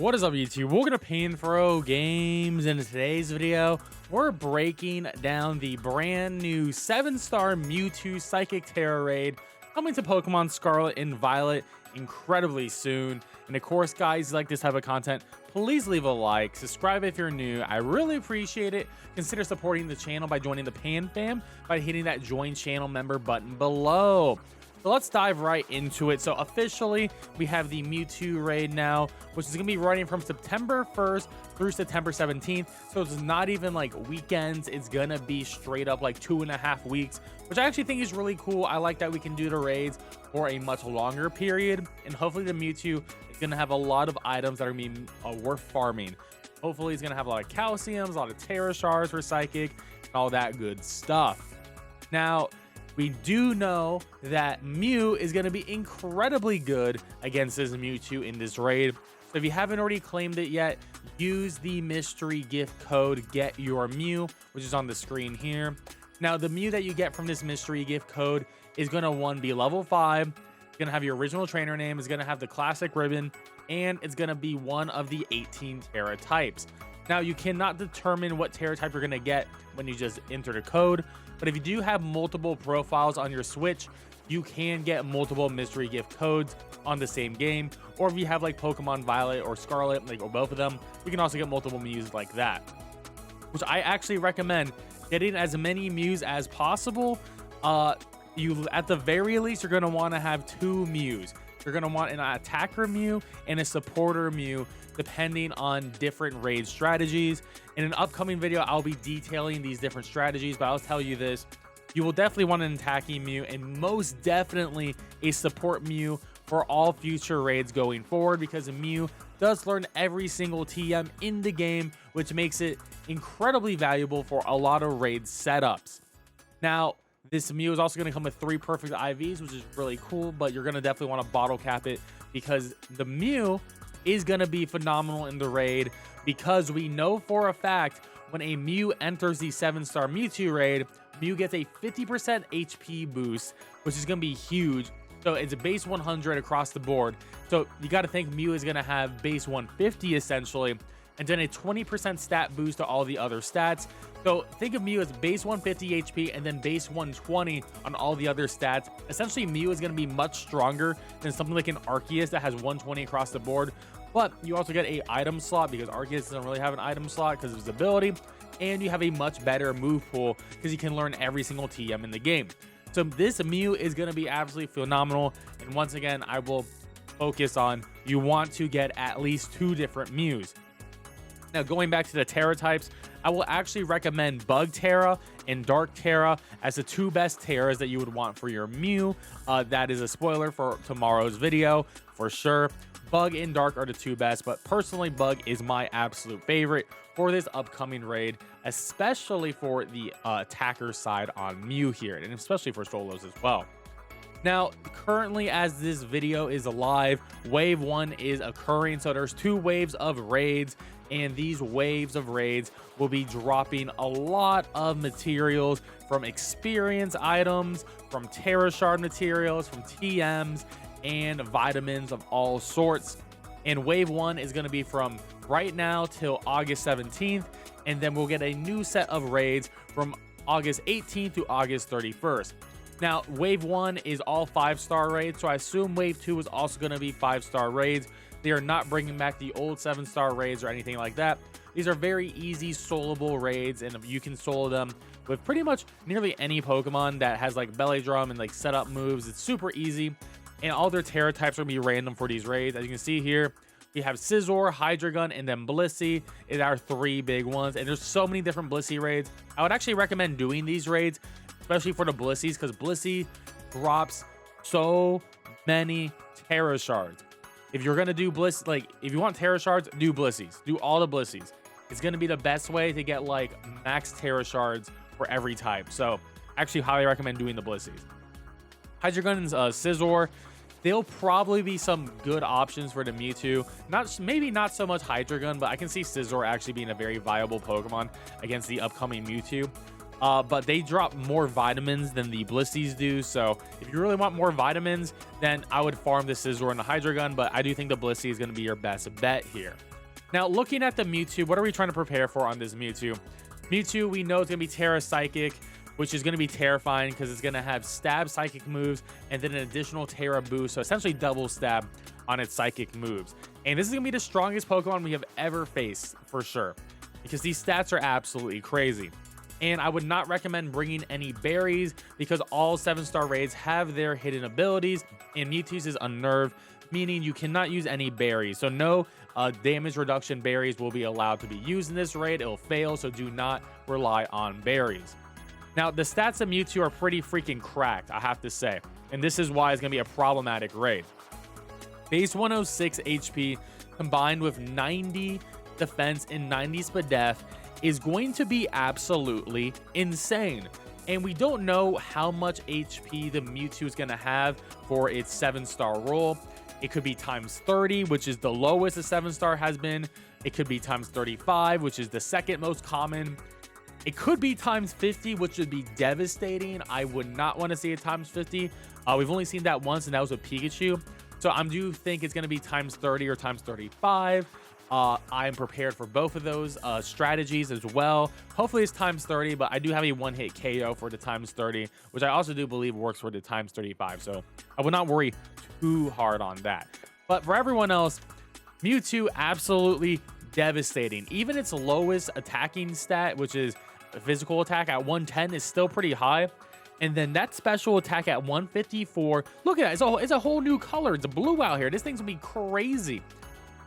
What is up, YouTube? Welcome to PanFro Games. In today's video, we're breaking down the brand new 7-star Mewtwo Psychic Tera raid coming to Pokemon Scarlet and Violet incredibly soon. And of course, guys, if you like this type of content, please leave a like, subscribe if you're new. I really appreciate it. Consider supporting the channel by joining the Pan Fam by hitting that join channel member button below. So let's dive right into it. So officially, we have the Mewtwo raid now, which is going to be running from September 1st through September 17th. So it's not even like weekends. It's going to be straight up like 2.5 weeks, which I actually think is really cool. I like that we can do the raids for a much longer period. And hopefully the Mewtwo is going to have a lot of items that are going to be worth farming. Hopefully it's going to have a lot of calciums, a lot of Tera shards for Psychic, and all that good stuff. Now, we do know that Mew is going to be incredibly good against this Mewtwo in this raid. So if you haven't already claimed it yet, use the mystery gift code GETYOURMEW, which is on the screen here. Now, the Mew that you get from this mystery gift code is going to be level 5. It's going to have your original trainer name. It's going to have the classic ribbon, and it's going to be one of the 18 Tera types. Now, you cannot determine what Tera type you're going to get when you just enter the code, but if you do have multiple profiles on your Switch, you can get multiple mystery gift codes on the same game. Or if you have like Pokemon Violet or Scarlet, or both of them, you can also get multiple Mews like that, which I actually recommend getting as many Mews as possible. You at the very least, you're going to want to have 2 Mews. You're going to want an attacker Mew and a supporter Mew, depending on different raid strategies. In an upcoming video, I'll be detailing these different strategies, but I'll tell you this. You will definitely want an attacking Mew and most definitely a support Mew for all future raids going forward, because a Mew does learn every single TM in the game, which makes it incredibly valuable for a lot of raid setups. Now, this Mew is also going to come with 3 perfect IVs, which is really cool, but you're going to definitely want to bottle cap it because the Mew is going to be phenomenal in the raid, because we know for a fact when a Mew enters the 7-star Mewtwo raid, Mew gets a 50% HP boost, which is going to be huge. So it's a base 100 across the board. So you got to think Mew is going to have base 150 essentially, and then a 20% stat boost to all the other stats. So think of Mew as base 150 HP and then base 120 on all the other stats. Essentially, Mew is going to be much stronger than something like an Arceus that has 120 across the board. But you also get a item slot, because Arceus doesn't really have an item slot because of his ability. And you have a much better move pool because you can learn every single TM in the game. So this Mew is going to be absolutely phenomenal. And once again, I will focus on you want to get at least 2 different Mews. Now, going back to the Tera types, I will actually recommend Bug Tera and Dark Tera as the 2 best Teras that you would want for your Mew. That is a spoiler for tomorrow's video for sure. Bug and Dark are the 2 best, but personally, Bug is my absolute favorite for this upcoming raid, especially for the attacker side on Mew here, and especially for solos as well. Now, currently, as this video is live, wave 1 is occurring. So there's 2 waves of raids, and these waves of raids will be dropping a lot of materials, from experience items, from Tera shard materials, from TMs, and vitamins of all sorts. And wave 1 is going to be from right now till August 17th, and then we'll get a new set of raids from August 18th to August 31st. Now, wave 1 is all 5-star raids, so I assume wave 2 is also going to be 5-star raids. They are not bringing back the old 7-star raids or anything like that. These are very easy soloable raids, and you can solo them with pretty much nearly any Pokemon that has like belly drum and like setup moves. It's super easy, and all their Tera types are going to be random for these raids. As you can see here, we have Scizor, Hydreigon, and then Blissey is our 3 big ones, and there's so many different Blissey raids. I would actually recommend doing these raids, especially for the Blisseys, because Blissey drops so many Tera shards. If you're gonna do if you want Tera shards, do Blisseys. Do all the Blisseys. It's gonna be the best way to get like max Tera shards for every type. So actually highly recommend doing the Blisseys. Hydreigon and Scizor, they'll probably be some good options for the Mewtwo. Maybe not so much Hydreigon, but I can see Scizor actually being a very viable Pokemon against the upcoming Mewtwo. but they drop more vitamins than the Blissey's do. So if you really want more vitamins, then I would farm the Scizor and the Hydro Gun, but I do think the Blissey is going to be your best bet here. Now, looking at the Mewtwo, what are we trying to prepare for on this Mewtwo? Mewtwo, we know it's going to be Tera Psychic, which is going to be terrifying because it's going to have Stab Psychic moves and then an additional Tera boost. So essentially double Stab on its Psychic moves. And this is going to be the strongest Pokemon we have ever faced for sure, because these stats are absolutely crazy. And I would not recommend bringing any berries because all 7-star raids have their hidden abilities, and Mewtwo's is unnerved, meaning you cannot use any berries. So no damage reduction berries will be allowed to be used in this raid. It'll fail, so do not rely on berries. Now, the stats of Mewtwo are pretty freaking cracked, I have to say, and this is why it's going to be a problematic raid. Base 106 HP combined with 90 defense and 90 Spadef is going to be absolutely insane. And we don't know how much HP the Mewtwo is going to have for its 7-star roll. It could be times 30, which is the lowest a 7-star has been. It could be times 35, which is the second most common. It could be times 50, which would be devastating. I would not want to see it times 50. We've only seen that once, and that was with Pikachu. So I do think it's going to be times 30 or times 35. I am prepared for both of those strategies as well. Hopefully it's times 30, but I do have a one-hit KO for the times 30, which I also do believe works for the times 35. So I would not worry too hard on that. But for everyone else, Mewtwo absolutely devastating. Even its lowest attacking stat, which is physical attack at 110, is still pretty high. And then that special attack at 154, look at that, it's a whole new color. It's blue out here. This thing's gonna be crazy.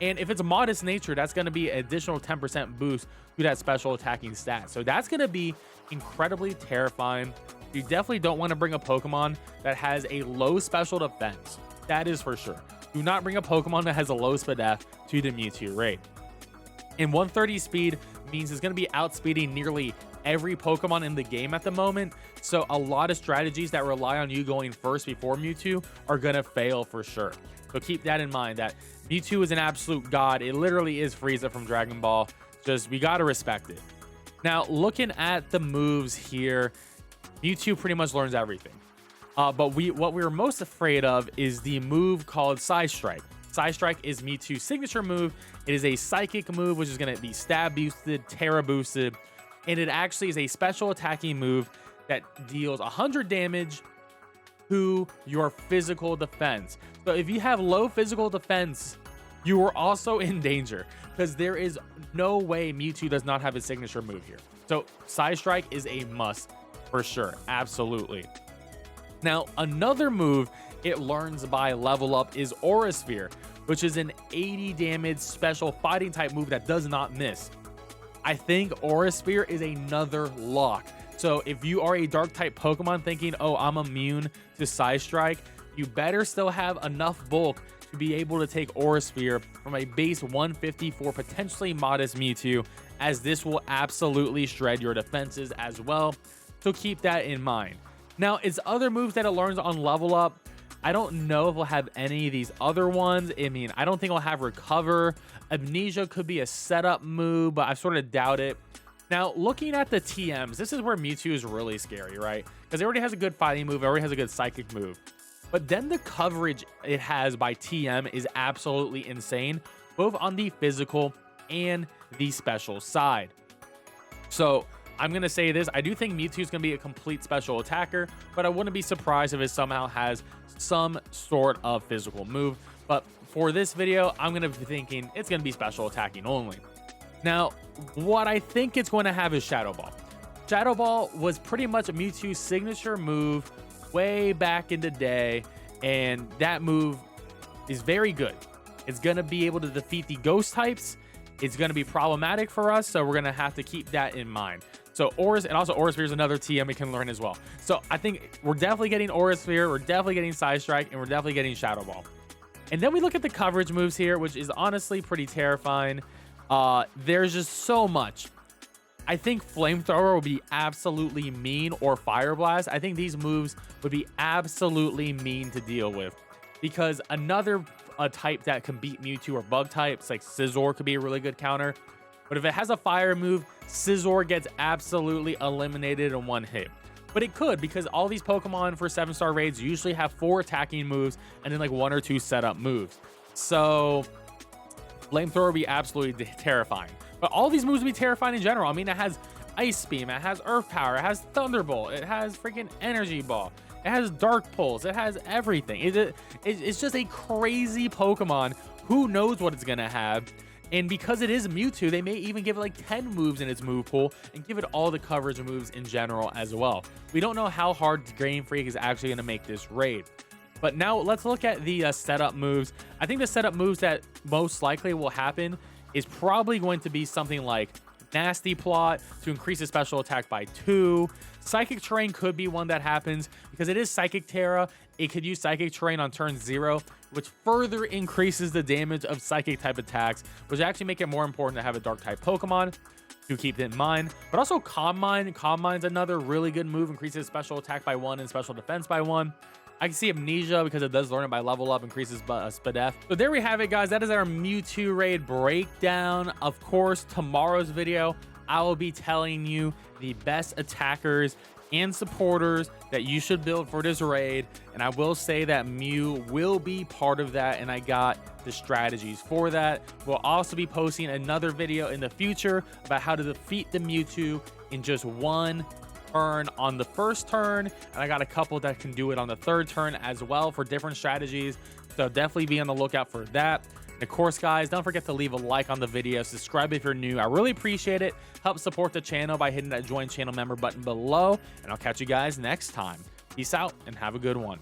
And if it's a modest nature, that's going to be an additional 10% boost to that special attacking stat. So that's going to be incredibly terrifying. You definitely don't want to bring a Pokemon that has a low special defense. That is for sure. Do not bring a Pokemon that has a low Spadef to the Mewtwo raid. And 130 speed means it's going to be outspeeding nearly every Pokemon in the game at the moment. So a lot of strategies that rely on you going first before Mewtwo are going to fail for sure. So keep that in mind, that Mewtwo is an absolute god. It literally is Frieza from Dragon Ball. Just, we got to respect it. Now, looking at the moves here, Mewtwo pretty much learns everything. But what we're most afraid of is the move called Psy Strike. Psy Strike is Mewtwo's signature move. It is a psychic move, which is going to be stab boosted, Tera boosted, and it actually is a special attacking move that deals 100 damage to your physical defense. So if you have low physical defense, you are also in danger, because there is no way Mewtwo does not have his signature move here. So Psy Strike is a must for sure. Absolutely. Now, another move it learns by level up is Aura Sphere, which is an 80 damage special fighting type move that does not miss. I think Aura Sphere is another lock. So if you are a dark type Pokemon thinking, oh, I'm immune to Psy Strike, you better still have enough bulk to be able to take Aura Sphere from a base 154 potentially modest Mewtwo, as this will absolutely shred your defenses as well. So keep that in mind. Now, its other moves that it learns on level up, I don't know if we'll have any of these other ones. I mean, I don't think I'll have Recover. Amnesia could be a setup move, but I sort of doubt it. Now, looking at the TMs, this is where Mewtwo is really scary, right? Because it already has a good fighting move, it already has a good psychic move. But then the coverage it has by TM is absolutely insane, both on the physical and the special side. So I'm going to say this, I do think Mewtwo is going to be a complete special attacker, but I wouldn't be surprised if it somehow has some sort of physical move. But for this video, I'm going to be thinking it's going to be special attacking only. Now, what I think it's going to have is Shadow Ball. Shadow Ball was pretty much Mewtwo's signature move way back in the day, and that move is very good. It's going to be able to defeat the ghost types. It's going to be problematic for us, so we're going to have to keep that in mind. So Aura, and also Aura Sphere is another TM we can learn as well. So I think we're definitely getting Aura Sphere, we're definitely getting Psy Strike, and we're definitely getting Shadow Ball. And then we look at the coverage moves here, which is honestly pretty terrifying. There's just so much. I think Flamethrower will be absolutely mean, or Fire Blast. I think these moves would be absolutely mean to deal with, because another type that can beat Mewtwo or bug types like Scizor could be a really good counter. But if it has a fire move, Scizor gets absolutely eliminated in one hit. But it could, because all these Pokemon for 7-star raids usually have 4 attacking moves and then like 1 or 2 setup moves. So Flamethrower would be absolutely terrifying. But all these moves would be terrifying in general. I mean, it has Ice Beam, it has Earth Power, it has Thunderbolt, it has freaking Energy Ball, it has Dark Pulse, it has everything. It's just a crazy Pokemon. Who knows what it's gonna have? And because it is Mewtwo, they may even give it like 10 moves in its move pool and give it all the coverage moves in general as well. We don't know how hard Game Freak is actually going to make this raid. But now let's look at the setup moves. I think the setup moves that most likely will happen is probably going to be something like Nasty Plot to increase the special attack by 2. Psychic Terrain could be one that happens because it is Psychic Tera. It could use Psychic Terrain on turn 0, which further increases the damage of Psychic type attacks, which actually make it more important to have a Dark type Pokemon to keep it in mind. But also Calm Mind. Calm Mind's another really good move, increases special attack by 1 and special defense by 1. I can see Amnesia because it does learn it by level up, increases Spadef. So there we have it, guys. That is our Mewtwo raid breakdown. Of course, tomorrow's video, I will be telling you the best attackers and supporters that you should build for this raid. And I will say that Mew will be part of that, and I got the strategies for that. We'll also be posting another video in the future about how to defeat the Mewtwo in just 1 turn on the first turn, and I got a couple that can do it on the 3rd turn as well for different strategies, so definitely be on the lookout for that. And of course, guys, don't forget to leave a like on the video, subscribe if you're new. I really appreciate it. Help support the channel by hitting that join channel member button below, and I'll catch you guys next time. Peace out and have a good one.